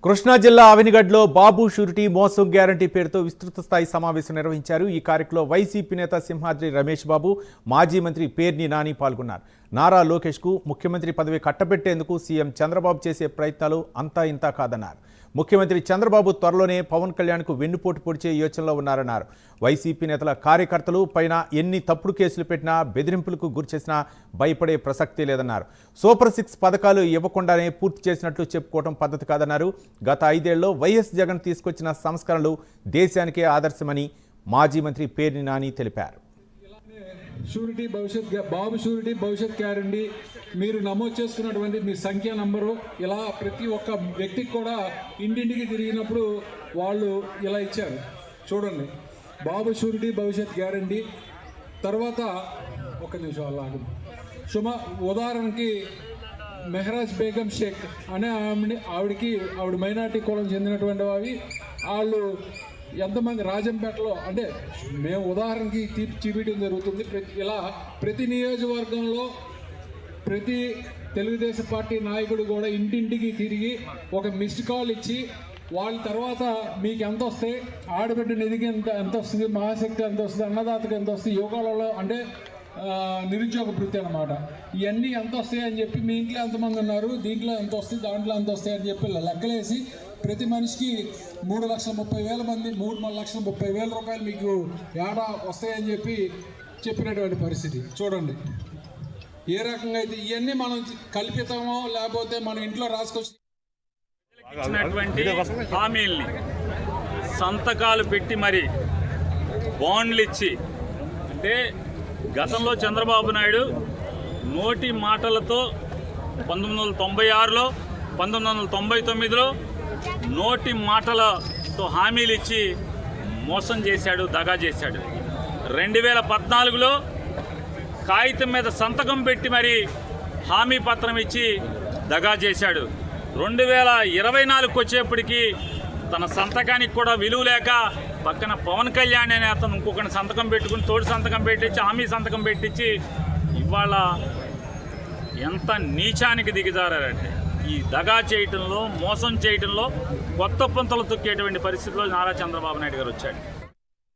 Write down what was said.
కృష్ణా జిల్లా అవినిగడ్లో బాబు షూరిటీ మోసం గ్యారంటీ పేరుతో విస్తృత స్థాయి సమావేశం నిర్వహించారు. ఈ కార్యక్రమంలో వైసీపీ నేత సింహాద్రి రమేష్ బాబు, మాజీ మంత్రి పేర్ని నాని పాల్గొన్నారు. నారా లోకేష్కు ముఖ్యమంత్రి పదవి కట్టబెట్టేందుకు సీఎం చంద్రబాబు చేసే ప్రయత్నాలు అంతా ఇంతా కాదన్నారు. ముఖ్యమంత్రి చంద్రబాబు త్వరలోనే పవన్ కళ్యాణ్కు వెన్నుపోటు పొడిచే యోచనలో ఉన్నారన్నారు. వైసీపీ నేతల కార్యకర్తలు పైన ఎన్ని తప్పుడు కేసులు పెట్టినా, బెదిరింపులకు గురిచేసినా భయపడే ప్రసక్తి లేదన్నారు. సూపర్ 6 పథకాలు ఇవ్వకుండానే పూర్తి చేసినట్లు చెప్పుకోవడం పద్ధతి కాదన్నారు. గత 5 ఏళ్లలో వైఎస్ జగన్ తీసుకొచ్చిన సంస్కరణలు దేశానికే ఆదర్శమని మాజీ మంత్రి పేర్ని నాని తెలిపారు. షూరిటీ భవిష్యత్ బాబు షూరిటీ భవిష్యత్ గ్యారంటీ మీరు నమోదు చేసుకున్నటువంటి మీ సంఖ్య నంబరు ఇలా ప్రతి ఒక్క వ్యక్తికి కూడా ఇంటింటికి తిరిగినప్పుడు వాళ్ళు ఇలా ఇచ్చారు. చూడండి, బాబు షూరిటీ భవిష్యత్ గ్యారంటీ. తర్వాత ఒక నిమిషం అలా ఉదాహరణకి మెహరాజ్ బేగం షేక్ అనే ఆవిడ మైనార్టీ కులం చెందినటువంటి వాళ్ళు ఎంతమంది రాజంపేటలో, అంటే మేము ఉదాహరణకి చూపించడం జరుగుతుంది. ప్రతి నియోజకవర్గంలో ప్రతి తెలుగుదేశం పార్టీ నాయకుడు కూడా ఇంటింటికి తిరిగి ఒక మిస్డ్ కాల్ ఇచ్చి వాళ్ళ తర్వాత మీకు ఎంత వస్తాయి, ఆడబిడ్డ నిధికి ఎంత వస్తుంది, మహాశక్తి ఎంత వస్తుంది, అన్నదాతకి ఎంత వస్తుంది, యోగాలలో అంటే నిరుద్యోగ వృత్తి అనమాట, ఇవన్నీ ఎంత వస్తాయి అని చెప్పి మీ ఇంట్లో ఎంతమంది ఉన్నారు, దీంట్లో ఎంత వస్తుంది, దాంట్లో ఎంత వస్తాయి అని చెప్పి లెక్కలేసి ప్రతి మనిషికి 3,30,000 మంది 3,30,000 రూపాయలు మీకు ఏడా వస్తాయని చెప్పి చెప్పినటువంటి పరిస్థితి. చూడండి ఏ రకంగా అయితే ఇవన్నీ మనం కల్పితమో లేకపోతే మన ఇంట్లో రాసుకొచ్చి హామీల్ని సంతకాలు పెట్టి మరి బాండ్లు ఇచ్చి, అంటే గతంలో చంద్రబాబు నాయుడు నోటి మాటలతో 1996లో 1999లో నోటి మాటలతో హామీలు ఇచ్చి మోసం చేశాడు, దగా చేశాడు. 2014లో కాగితం మీద సంతకం పెట్టి మరి హామీ పత్రం ఇచ్చి దగా చేశాడు. 2024కి వచ్చేప్పటికీ తన సంతకానికి కూడా విలువ లేక పక్కన పవన్ కళ్యాణ్ అనే అతను ఇంకొకటి సంతకం పెట్టుకుని తోడు సంతకం పెట్టించి హామీ సంతకం పెట్టించి ఇవాళ ఎంత నీచానికి దిగజారంటే ఈ దగా చేయటంలో, మోసం చేయటంలో కొత్త పుంతలు తొక్కేటువంటి పరిస్థితిలో నారా చంద్రబాబు నాయుడు గారు వచ్చాడు.